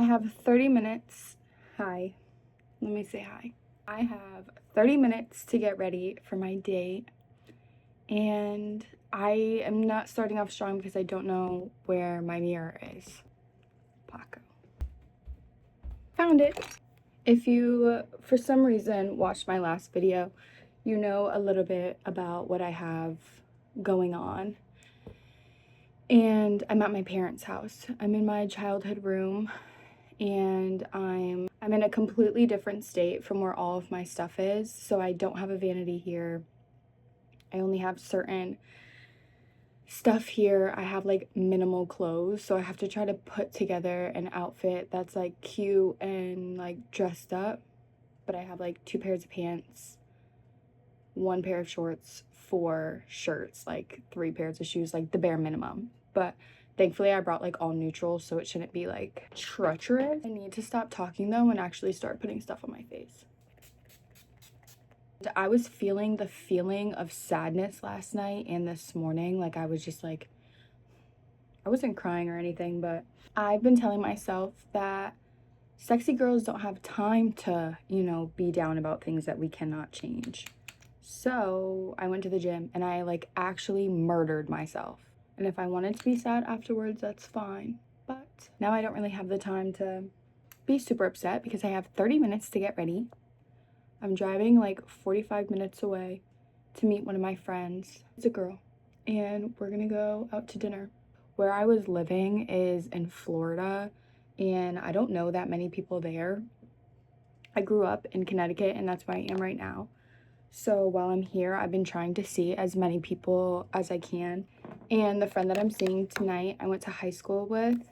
I have 30 minutes. Hi. Let me say hi. I have 30 minutes to get ready for my date, and I am not starting off strong because I don't know where my mirror is. Paco. Found it. If you, for some reason, watched my last video, you know a little bit about what I have going on. And I'm at my parents' house. I'm in my childhood room, and I'm in a completely different state from where all of my stuff is. So I don't have a vanity here. I only have certain stuff here. I have like minimal clothes, so I have to try to put together an outfit that's like cute and like dressed up. But I have like 2 pairs of pants, 1 pair of shorts, 4 shirts, like 3 pairs of shoes, like the bare minimum. But thankfully I brought like all neutral, so it shouldn't be like treacherous. I need to stop talking though and actually start putting stuff on my face. I was feeling the feeling of sadness last night and this morning. Like I was just like, I wasn't crying or anything, but I've been telling myself that sexy girls don't have time to, you know, be down about things that we cannot change. So I went to the gym and I like actually murdered myself. And if I wanted to be sad afterwards, that's fine. But now I don't really have the time to be super upset because I have 30 minutes to get ready. I'm driving like 45 minutes away to meet one of my friends. It's a girl. And we're gonna go out to dinner. Where I was living is in Florida, and I don't know that many people there. I grew up in Connecticut, and that's where I am right now. So while I'm here, I've been trying to see as many people as I can. And the friend that I'm seeing tonight, I went to high school with,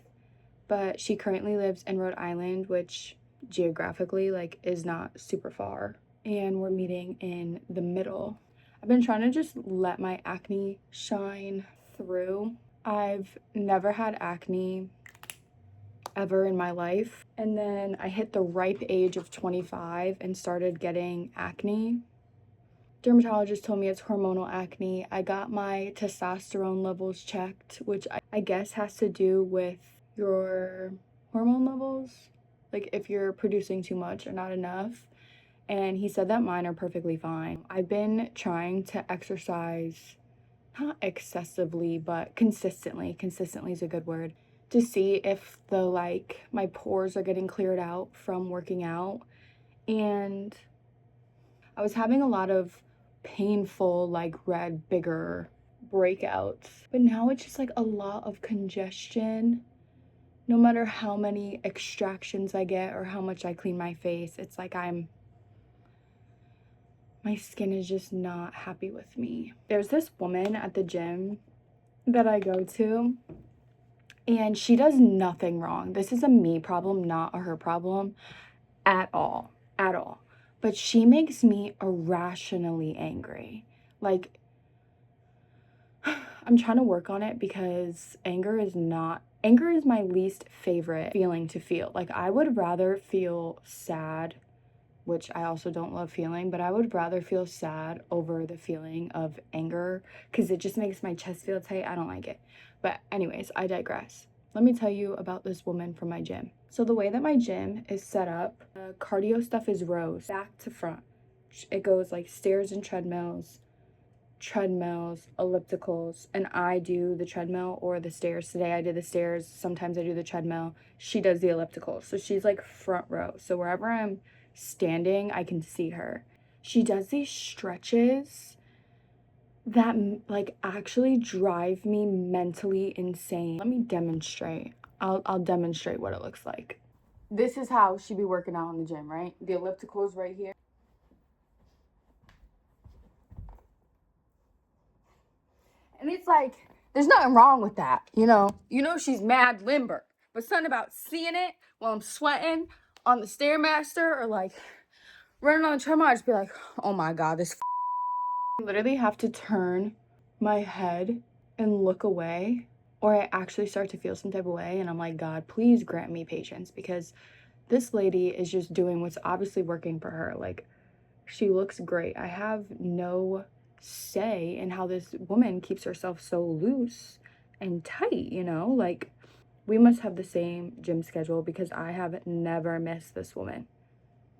but she currently lives in Rhode Island, which geographically like is not super far. And we're meeting in the middle. I've been trying to just let my acne shine through. I've never had acne ever in my life. And then I hit the ripe age of 25 and started getting acne. Dermatologist told me it's hormonal acne. I got my testosterone levels checked, which I guess has to do with your hormone levels, like if you're producing too much or not enough. And he said that mine are perfectly fine. I've been trying to exercise, not excessively, but consistently. Consistently is a good word. To see if the like my pores are getting cleared out from working out. And I was having a lot of painful like red bigger breakouts, but now it's just like a lot of congestion. No matter how many extractions I get or how much I clean my face, it's like my skin is just not happy with me. There's this woman at the gym that I go to, and she does nothing wrong. This is a me problem, not a her problem at all, at all. But she makes me irrationally angry. Like, I'm trying to work on it because anger is my least favorite feeling to feel. Like, I would rather feel sad, which I also don't love feeling, but I would rather feel sad over the feeling of anger because it just makes my chest feel tight. I don't like it. But anyways, I digress. Let me tell you about this woman from my gym. So the way that my gym is set up, cardio stuff is rows, back to front. It goes like stairs and treadmills, ellipticals, and I do the treadmill or the stairs. Today I did the stairs. Sometimes I do the treadmill. She does the ellipticals. So she's like front row. So wherever I'm standing, I can see her. She does these stretches that like actually drive me mentally insane. Let me demonstrate. I'll demonstrate what it looks like. This is how she be working out in the gym, right? The ellipticals right here. And it's like, there's nothing wrong with that, you know? You know she's mad limber. But something about seeing it while I'm sweating on the Stairmaster or like running on the treadmill, I just be like, oh my God, this I literally have to turn my head and look away, or I actually start to feel some type of way, and I'm like, God, please grant me patience, because this lady is just doing what's obviously working for her. Like, she looks great. I have no say in how this woman keeps herself so loose and tight, you know? Like, We must have the same gym schedule because I have never missed this woman.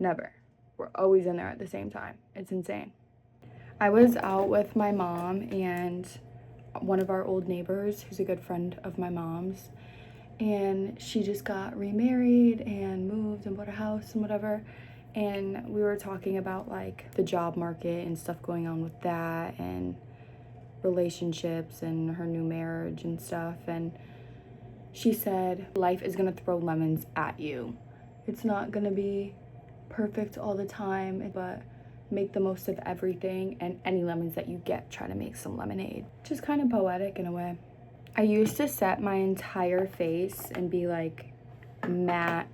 Never. We're always in there at the same time. It's insane. I was out with my mom and one of our old neighbors who's a good friend of my mom's, and she just got remarried and moved and bought a house and whatever, and we were talking about like the job market and stuff going on with that and relationships and her new marriage and stuff, and she said life is gonna throw lemons at you. It's not gonna be perfect all the time, but make the most of everything, and any lemons that you get, try to make some lemonade. Just kind of poetic in a way. I used to set my entire face and be like matte,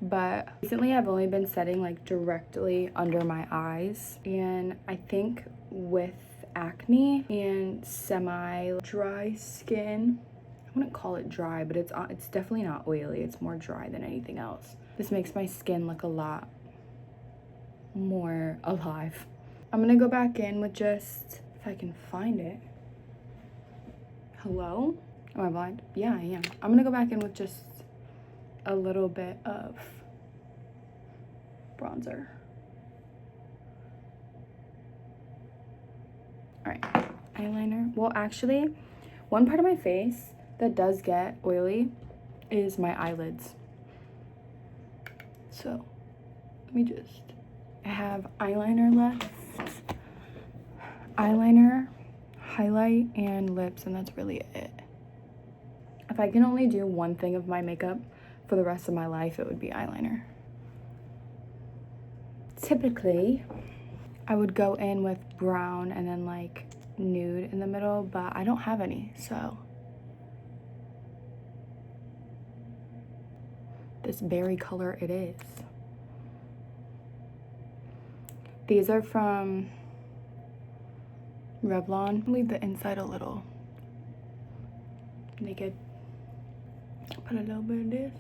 but recently I've only been setting like directly under my eyes, and I think with acne and semi-dry skin, I wouldn't call it dry, but it's definitely not oily. It's more dry than anything else. This makes my skin look a lot more alive. I'm gonna go back in with just, if I can find it. Hello? Am I blind? Yeah, I am. I'm gonna go back in with just a little bit of bronzer. All right, eyeliner. Well, actually, one part of my face that does get oily is my eyelids. So, let me just, I have eyeliner left, eyeliner, highlight, and lips, and that's really it. If I can only do one thing of my makeup for the rest of my life, it would be eyeliner. Typically, I would go in with brown and then like nude in the middle, but I don't have any, so this berry color it is. These are from Revlon. Leave the inside a little naked. Put a little bit of this.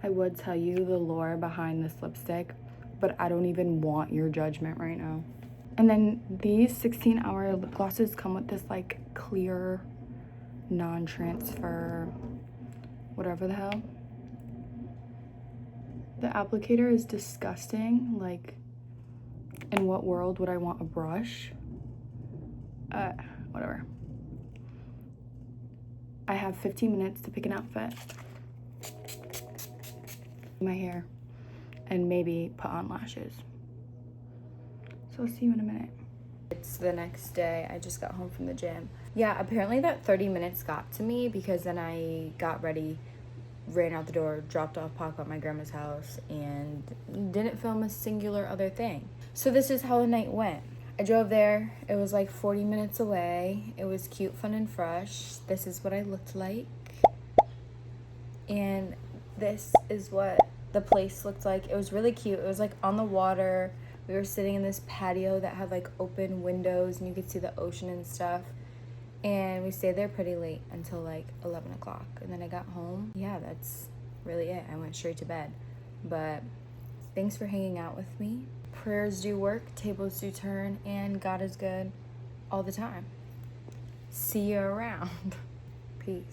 I would tell you the lore behind this lipstick, but I don't even want your judgment right now. And then these 16-hour lip glosses come with this like clear, non-transfer, whatever the hell. The applicator is disgusting. Like, in what world would I want a brush? Whatever. I have 15 minutes to pick an outfit, my hair, and maybe put on lashes. So I'll see you in a minute. It's the next day. I just got home from the gym. Yeah, apparently that 30 minutes got to me because then I got ready, ran out the door, dropped off Paco at my grandma's house, and didn't film a singular other thing. So this is how the night went. I drove there. It was like 40 minutes away. It was cute, fun, and fresh. This is what I looked like. And this is what the place looked like. It was really cute. It was like on the water. We were sitting in this patio that had like open windows and you could see the ocean and stuff. And we stayed there pretty late until like 11 o'clock. And then I got home. Yeah, that's really it. I went straight to bed. But thanks for hanging out with me. Prayers do work, tables do turn, and God is good all the time. See you around. Peace.